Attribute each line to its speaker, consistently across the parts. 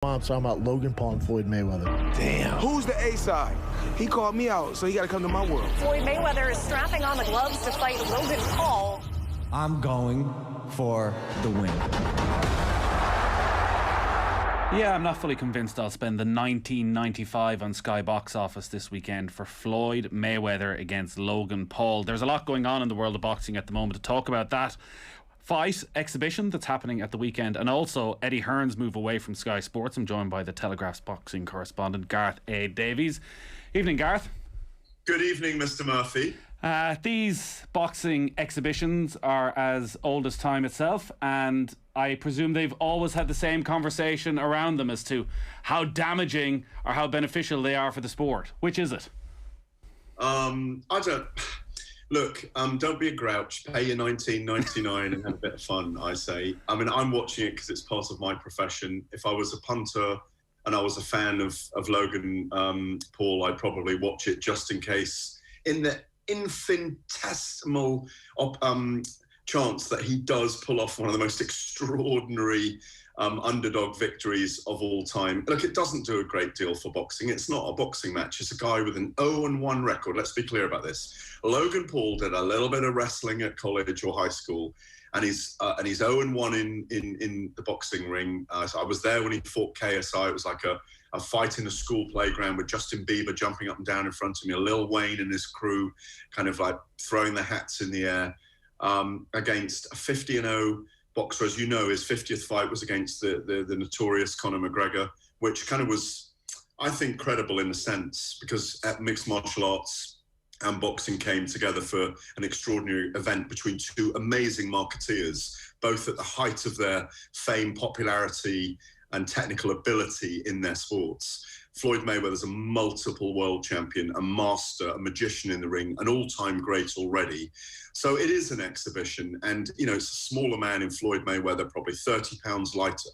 Speaker 1: I'm talking about Logan Paul and Floyd Mayweather.
Speaker 2: Damn. Who's the A side? He called me out, so he got to come to my world.
Speaker 3: Floyd Mayweather is strapping on the gloves to fight Logan Paul.
Speaker 4: I'm going for the win.
Speaker 5: Yeah, I'm not fully convinced I'll spend the $19.95 on Sky Box Office this weekend for Floyd Mayweather against Logan Paul. There's a lot going on in the world of boxing at the moment. To talk about that fight exhibition that's happening at the weekend, and also Eddie Hearn's move away from Sky Sports, I'm joined by the Telegraph's boxing correspondent Gareth A Davies. Evening, Gareth.
Speaker 6: Good evening, Mr. Murphy.
Speaker 5: These boxing exhibitions are as old as time itself, and I presume they've always had the same conversation around them as to how damaging or how beneficial they are for the sport. Which is it?
Speaker 6: Don't be a grouch. Pay your $19.99 and have a bit of fun, I say. I mean, I'm watching it because it's part of my profession. If I was a punter and I was a fan of Logan Paul, I'd probably watch it just in case, in the infinitesimal chance that he does pull off one of the most extraordinary underdog victories of all time. Look, it doesn't do a great deal for boxing. It's not a boxing match. It's a guy with an 0-1 record. Let's be clear about this. Logan Paul did a little bit of wrestling at college or high school, and he's 0-1 in the boxing ring. So I was there when he fought KSI. It was like a fight in a school playground with Justin Bieber jumping up and down in front of me, Lil Wayne and his crew kind of like throwing their hats in the air against a 50-0 boxer. As you know, his 50th fight was against the notorious Conor McGregor, which kind of was, I think, credible in a sense, because at mixed martial arts and boxing came together for an extraordinary event between two amazing marketeers, both at the height of their fame, popularity, and technical ability in their sports. Floyd Mayweather's a multiple world champion, a master, a magician in the ring, an all-time great already. So it is an exhibition, and it's a smaller man in Floyd Mayweather, probably 30 pounds lighter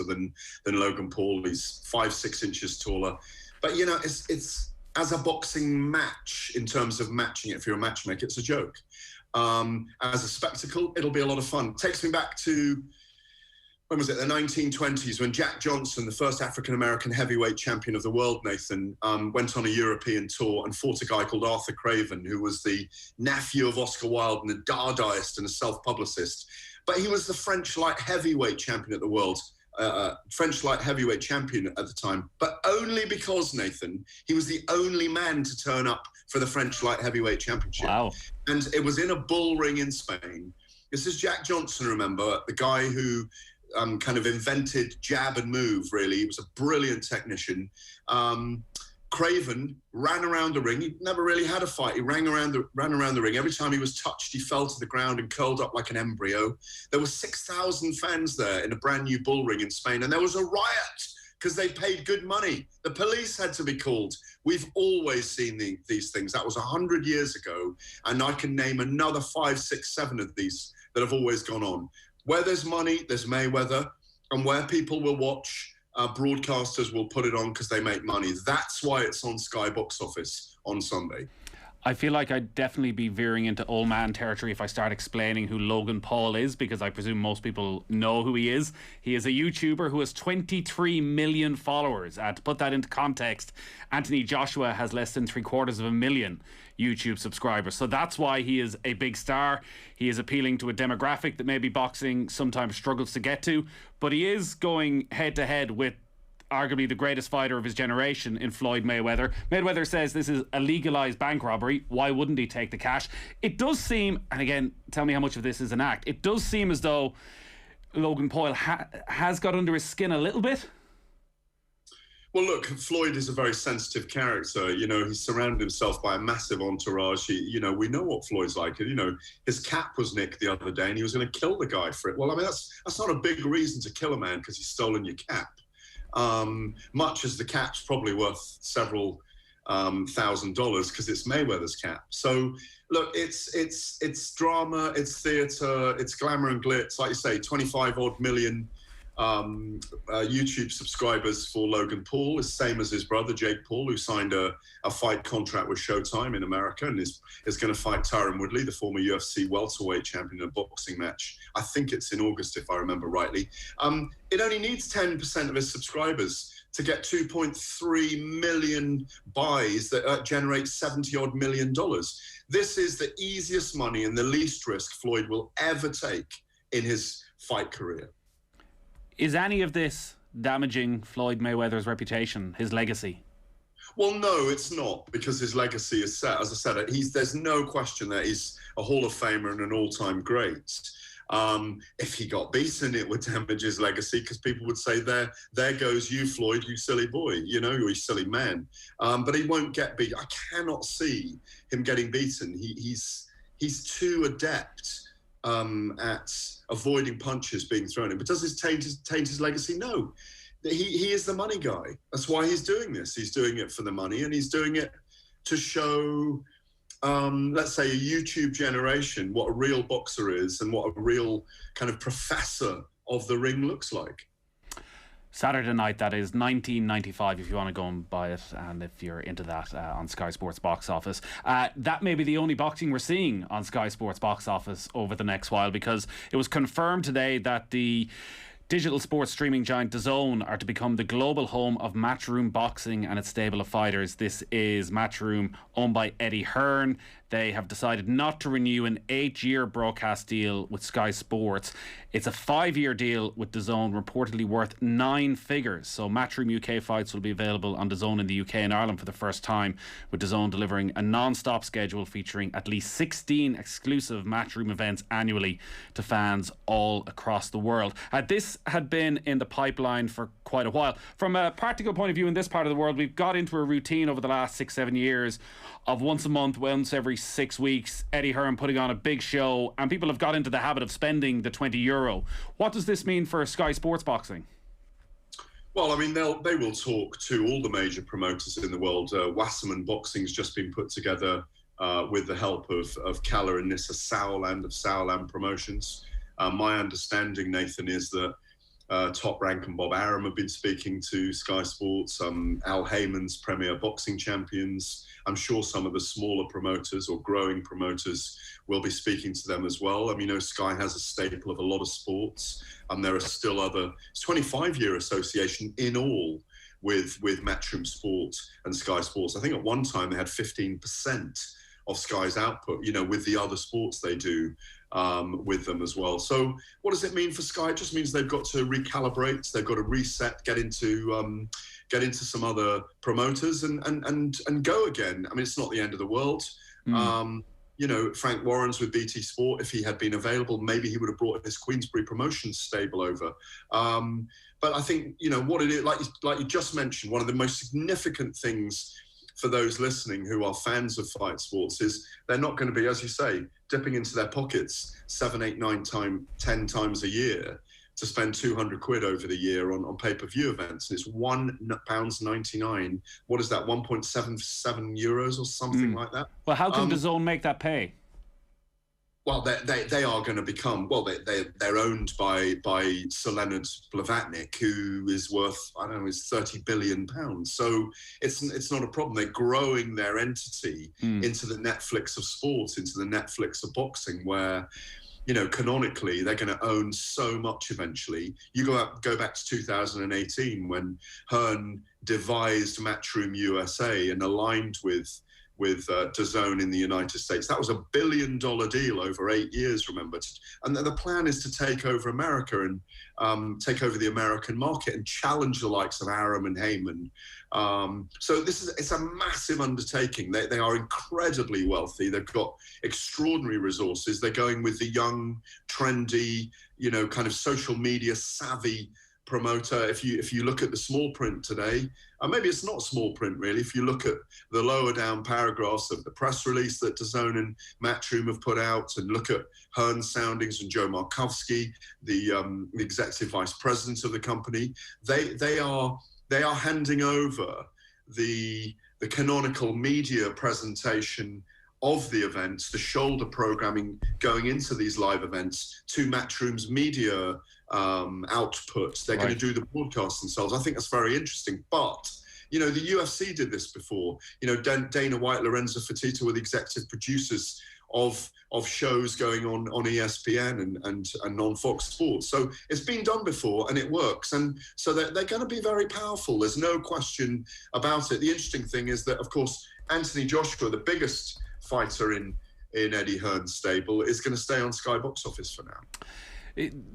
Speaker 6: than Logan Paul. He's 5-6 inches taller, but it's as a boxing match, in terms of matching it, if you're a matchmaker, it's a joke. As a spectacle, it'll be a lot of fun. Takes me back to, when was it, the 1920s, when Jack Johnson, the first African-American heavyweight champion of the world, Nathan, went on a European tour and fought a guy called Arthur Craven, who was the nephew of Oscar Wilde and a Dadaist and a self-publicist. But he was the French light heavyweight champion at the world. French light heavyweight champion at the time, but only because, Nathan, he was the only man to turn up for the French light heavyweight championship.
Speaker 5: Wow. And
Speaker 6: it was in a bull ring in Spain. This is Jack Johnson, remember, the guy who kind of invented jab and move, really. He was a brilliant technician. Craven ran around the ring. He never really had a fight. He ran around the ring. Every time he was touched, he fell to the ground and curled up like an embryo. There were 6,000 fans there in a brand new bull ring in Spain, and there was a riot because they paid good money. The police had to be called. We've always seen these things. That was 100 years ago, and I can name another 5, 6, 7 of these that have always gone on. Where there's money, there's Mayweather, and where people will watch, broadcasters will put it on because they make money. That's why it's on Sky Box Office on Sunday.
Speaker 5: I feel like I'd definitely be veering into old man territory if I start explaining who Logan Paul is, because I presume most people know who he is. He is a YouTuber who has 23 million followers. To put that into context, Anthony Joshua has less than 750,000 YouTube subscribers. So that's why he is a big star. He is appealing to a demographic that maybe boxing sometimes struggles to get to, but he is going head to head with arguably the greatest fighter of his generation in Floyd Mayweather. Mayweather says this is a legalised bank robbery. Why wouldn't he take the cash? It does seem, and again, tell me how much of this is an act, it does seem as though Logan Paul has got under his skin a little bit.
Speaker 6: Well, look, Floyd is a very sensitive character. He's surrounded himself by a massive entourage. We know what Floyd's like. His cap was nicked the other day and he was going to kill the guy for it. Well, I mean, that's not a big reason to kill a man because he's stolen your cap. Much as the cap's probably worth several $1,000s because it's Mayweather's cap. So look, it's drama, it's theatre, it's glamour and glitz. Like you say, 25 odd million YouTube subscribers for Logan Paul is same as his brother Jake Paul, who signed a fight contract with Showtime in America and is going to fight Tyron Woodley, the former UFC welterweight champion, in a boxing match. I think it's in August, if I remember rightly. It only needs 10% of his subscribers to get 2.3 million buys that generate $70-odd million. This is the easiest money and the least risk Floyd will ever take in his fight career.
Speaker 5: Is any of this damaging Floyd Mayweather's reputation, his legacy?
Speaker 6: Well, no, it's not, because his legacy is set. As I said, there's no question that he's a Hall of Famer and an all-time great. If he got beaten, it would damage his legacy, because people would say, there goes you, Floyd, you silly boy, you know, you silly man. But he won't get beat. I cannot see him getting beaten. He's too adept at avoiding punches being thrown in. But does this taint his legacy? No. He is the money guy. That's why he's doing this. He's doing it for the money, and he's doing it to show, let's say, a YouTube generation what a real boxer is and what a real kind of professor of the ring looks like.
Speaker 5: Saturday night, that is, 1995, if you want to go and buy it, and if you're into that, on Sky Sports Box Office. That may be the only boxing we're seeing on Sky Sports Box Office over the next while, because it was confirmed today that the digital sports streaming giant DAZN are to become the global home of Matchroom Boxing and its stable of fighters. This is Matchroom, owned by Eddie Hearn. They have decided not to renew an 8-year broadcast deal with Sky Sports. It's a 5-year deal with DAZN, reportedly worth 9 figures. So Matchroom UK fights will be available on DAZN in the UK and Ireland for the first time, with DAZN delivering a non-stop schedule featuring at least 16 exclusive Matchroom events annually to fans all across the world. This had been in the pipeline for quite a while. From a practical point of view, in this part of the world, we've got into a routine over the last 6-7 years of once a month, once every 6 weeks, Eddie Hearn putting on a big show, and people have got into the habit of spending the €20. What does this mean for Sky Sports Boxing?
Speaker 6: Well, I mean, they will talk to all the major promoters in the world. Wasserman Boxing's just been put together with the help of Kala and Nissa Sauerland of Sauerland Promotions. My understanding, Nathan, is that Top Rank and Bob Arum have been speaking to Sky Sports, Al Heyman's Premier Boxing Champions. I'm sure some of the smaller promoters or growing promoters will be speaking to them as well. I mean, you know, Sky has a staple of a lot of sports, and there are still other. It's a 25-year association in all with Matchroom Sports and Sky Sports. I think at one time they had 15% of Sky's output, you know, with the other sports they do with them as well. So what does it mean for Sky? It just means they've got to recalibrate, they've got to reset, get into some other promoters and go again. I mean, it's not the end of the world. You know, Frank Warren's with BT Sport. If he had been available, maybe he would have brought his Queensbury Promotions stable over. But I think, you know, what it is, like you just mentioned, one of the most significant things for those listening who are fans of fight sports is they're not going to be, as you say, dipping into their pockets 7, 8, 9, 10 times a year to spend £200 over the year on pay-per-view events. And it's £1.99. What is that, €1.77 or something like that?
Speaker 5: Well, how can DAZN make that pay?
Speaker 6: Well, they are going to become, well, they're owned by Sir Leonard Blavatnik, who is worth, I don't know, is £30 billion. So it's not a problem. They're growing their entity into the Netflix of sport, into the Netflix of boxing, where, you know, canonically, they're going to own so much eventually. You go back to 2018 when Hearn devised Matchroom USA and aligned with DAZN in the United States. That was $1 billion deal over 8 years, remember. And the plan is to take over America and take over the American market and challenge the likes of Arum and Heyman. So it's a massive undertaking. They are incredibly wealthy. They've got extraordinary resources. They're going with the young, trendy, you know, kind of social media savvy promoter. If you look at the small print today, maybe it's not small print really, if you look at the lower down paragraphs of the press release that DAZN and Matchroom have put out, and look at Hearn Soundings and Joe Markowski, the executive vice president of the company, they are handing over the canonical media presentation of the events, the shoulder programming going into these live events, to Matchroom's media output. They're going to do the broadcasts themselves. I think that's very interesting. But, you know, the UFC did this before. You know, Dana White, Lorenzo Fertitta were the executive producers of shows going on ESPN and on Fox Sports. So it's been done before and it works. And so they're going to be very powerful. There's no question about it. The interesting thing is that, of course, Anthony Joshua, the biggest fighter in Eddie Hearn's stable, is going to stay on Sky Box Office for now.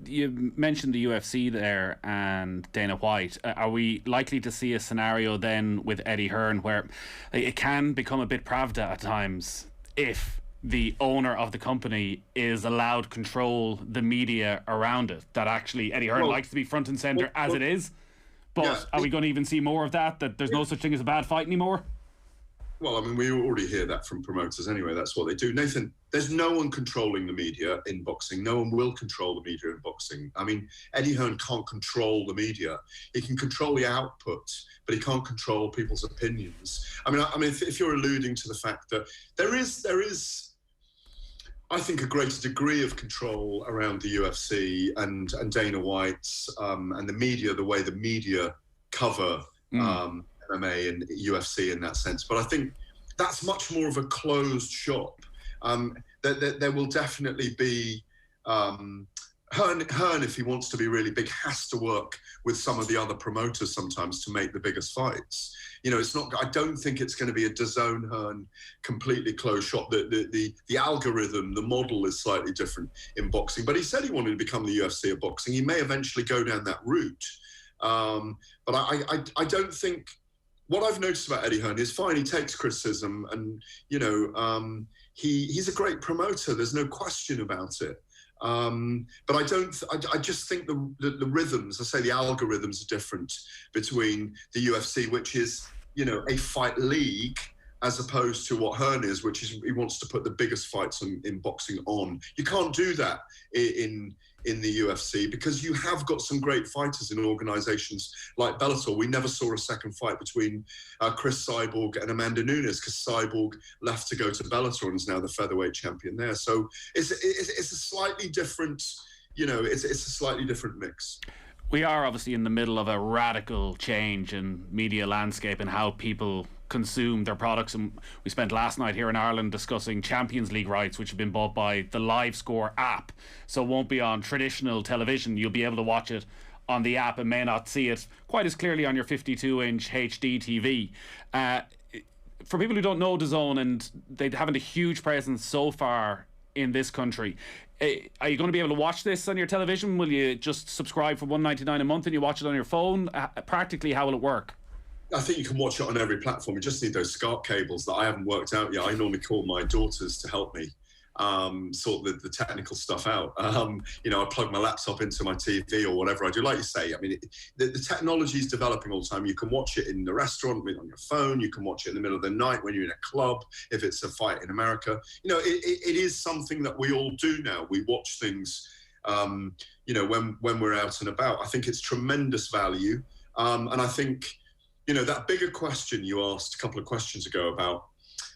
Speaker 5: You mentioned the UFC there and Dana White. Are we likely to see a scenario then with Eddie Hearn where it can become a bit Pravda at times if the owner of the company is allowed to control the media around it, that actually Eddie Hearn likes to be front and centre as it is? But are we going to even see more of that there's no such thing as a bad fight anymore?
Speaker 6: Well, I mean, we already hear that from promoters anyway. That's what they do. Nathan, there's no one controlling the media in boxing. No one will control the media in boxing. I mean, Eddie Hearn can't control the media. He can control the output, but he can't control people's opinions. I mean, if you're alluding to the fact that there is, I think, a greater degree of control around the UFC and Dana White's and the media, the way the media cover MMA and UFC in that sense. But I think that's much more of a closed shop. There will definitely be Hearn, if he wants to be really big, has to work with some of the other promoters sometimes to make the biggest fights. You know, it's not. I don't think it's going to be a DAZN Hearn completely closed shop. The algorithm, the model is slightly different in boxing. But he said he wanted to become the UFC of boxing. He may eventually go down that route. But I don't think. What I've noticed about Eddie Hearn is fine. He takes criticism, and you know, he's a great promoter. There's no question about it. But I just think the rhythms, I say the algorithms are different between the UFC, which is, you know, a fight league, as opposed to what Hearn is, which is he wants to put the biggest fights in boxing on. You can't do that in the UFC because you have got some great fighters in organisations like Bellator. We never saw a second fight between Chris Cyborg and Amanda Nunes because Cyborg left to go to Bellator and is now the featherweight champion there. So it's a slightly different, you know, it's a slightly different mix.
Speaker 5: We are obviously in the middle of a radical change in media landscape and how people consume their products, and we spent last night here in Ireland discussing Champions League rights, which have been bought by the LiveScore app, so it won't be on traditional television. You'll be able to watch it on the app and may not see it quite as clearly on your 52-inch HD TV. For people who don't know DAZN, and they haven't a huge presence so far in this country, are you going to be able to watch this on your television? Will you just subscribe for $1.99 a month and you watch it on your phone? Practically, how will it work?
Speaker 6: I think you can watch it on every platform. You just need those SCART cables that I haven't worked out yet. I normally call my daughters to help me sort the technical stuff out. You know, I plug my laptop into my TV or whatever I do. Like you say, I mean, the technology is developing all the time. You can watch it in the restaurant on your phone. You can watch it in the middle of the night when you're in a club, if it's a fight in America. You know, it is something that we all do now. We watch things, you know, when we're out and about. I think it's tremendous value. And I think, you know, that bigger question you asked a couple of questions ago about,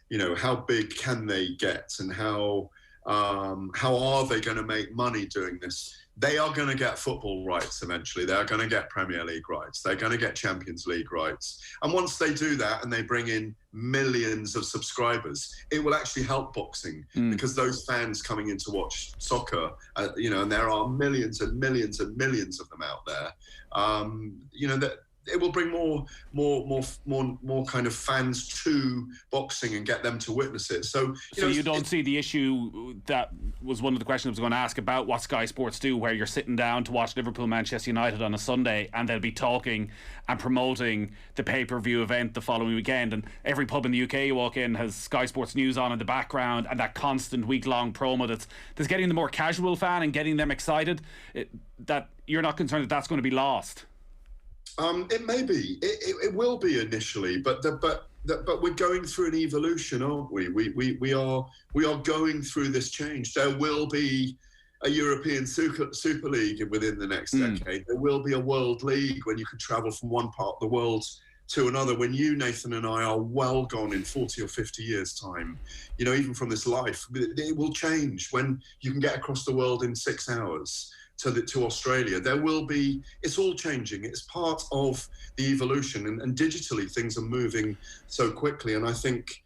Speaker 6: you know, how big can they get and how are they going to make money doing this? They are going to get football rights eventually. They're going to get Premier League rights. They're going to get Champions League rights. And once they do that and they bring in millions of subscribers, it will actually help boxing because those fans coming in to watch soccer, you know, and there are millions and millions and millions of them out there, you know, that it will bring more kind of fans to boxing and get them to witness it. So you don't
Speaker 5: see the issue. That was one of the questions I was going to ask about what Sky Sports do, where you're sitting down to watch Liverpool Manchester United on a Sunday and they'll be talking and promoting the pay-per-view event the following weekend, and every pub in the UK you walk in has Sky Sports News on in the background, and that constant week-long promo that's getting the more casual fan and getting them excited. That you're not concerned that that's going to be lost?
Speaker 6: It may be. It will be initially, but we're going through an evolution, aren't we? We are going through this change. There will be a European Super League within the next decade. There will be a World League when you can travel from one part of the world to another. When you, Nathan, and I are well gone in 40 or 50 years' time, you know, even from this life, it will change when you can get across the world in 6 hours to Australia. There will be. It's all changing. It's part of the evolution, and digitally things are moving so quickly. And I think,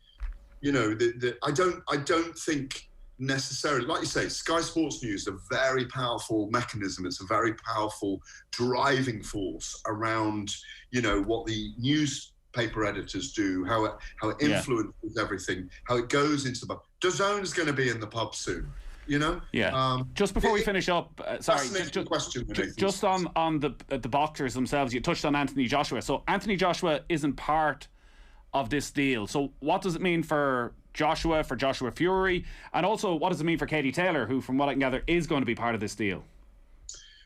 Speaker 6: you know, I don't think necessarily, like you say, Sky Sports News is a very powerful mechanism. It's a very powerful driving force around, you know, what the newspaper editors do, how it influences everything, how it goes into the pub. DAZN is going to be in the pub soon, you know.
Speaker 5: Yeah. Just before we finish up, sorry, just on the boxers themselves, you touched on Anthony Joshua. So Anthony Joshua isn't part of this deal. So what does it mean for Joshua Fury, and also what does it mean for Katie Taylor, who, from what I can gather, is going to be part of this deal?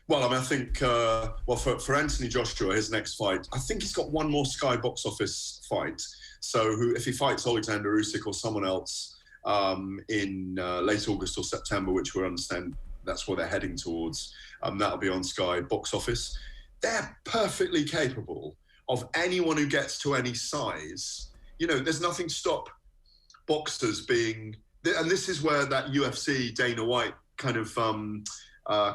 Speaker 6: Well, I mean, I think, for Anthony Joshua, his next fight, I think he's got one more Sky box office fight. So if he fights Alexander Usyk or someone else in late August or September, which we understand that's where they're heading towards, that'll be on Sky box office. They're perfectly capable of anyone who gets to any size. You know, there's nothing to stop boxers being, and this is where that UFC Dana White kind of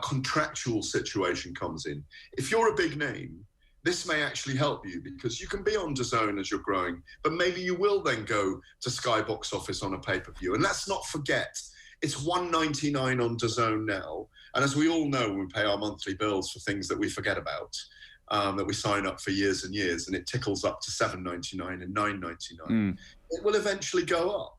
Speaker 6: contractual situation comes in. If you're a big name, this may actually help you, because you can be on DAZN as you're growing, but maybe you will then go to Sky box office on a pay-per-view. And let's not forget, it's $1.99 on DAZN now. And as we all know, we pay our monthly bills for things that we forget about, that we sign up for years and years, and it tickles up to $7.99 and $9.99. It will eventually go up.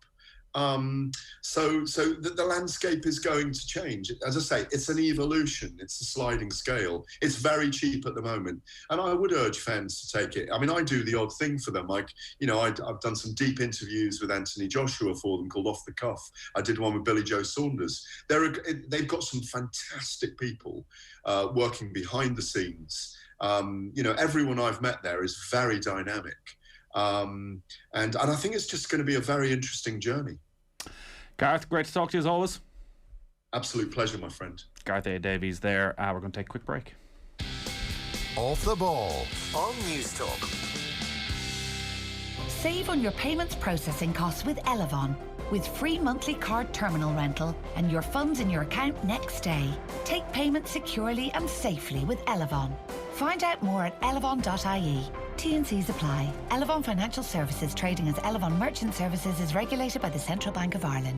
Speaker 6: So the landscape is going to change. As I say, it's an evolution. It's a sliding scale. It's very cheap at the moment. And I would urge fans to take it. I mean, I do the odd thing for them. Like, you know, I've done some deep interviews with Anthony Joshua for them called Off the Cuff. I did one with Billy Joe Saunders. They've got some fantastic people working behind the scenes. You know, everyone I've met there is very dynamic. And I think it's just going to be a very interesting journey.
Speaker 5: Gareth, great to talk to you as always.
Speaker 6: Absolute pleasure, my friend.
Speaker 5: Gareth A Davies there. We're going to take a quick break.
Speaker 7: Off the ball on News Talk.
Speaker 8: Save on your payments processing costs with Elevon, with free monthly card terminal rental and your funds in your account next day. Take payments securely and safely with Elevon. Find out more at elevon.ie. T&Cs apply. Elevon Financial Services, trading as Elevon Merchant Services, is regulated by the Central Bank of Ireland.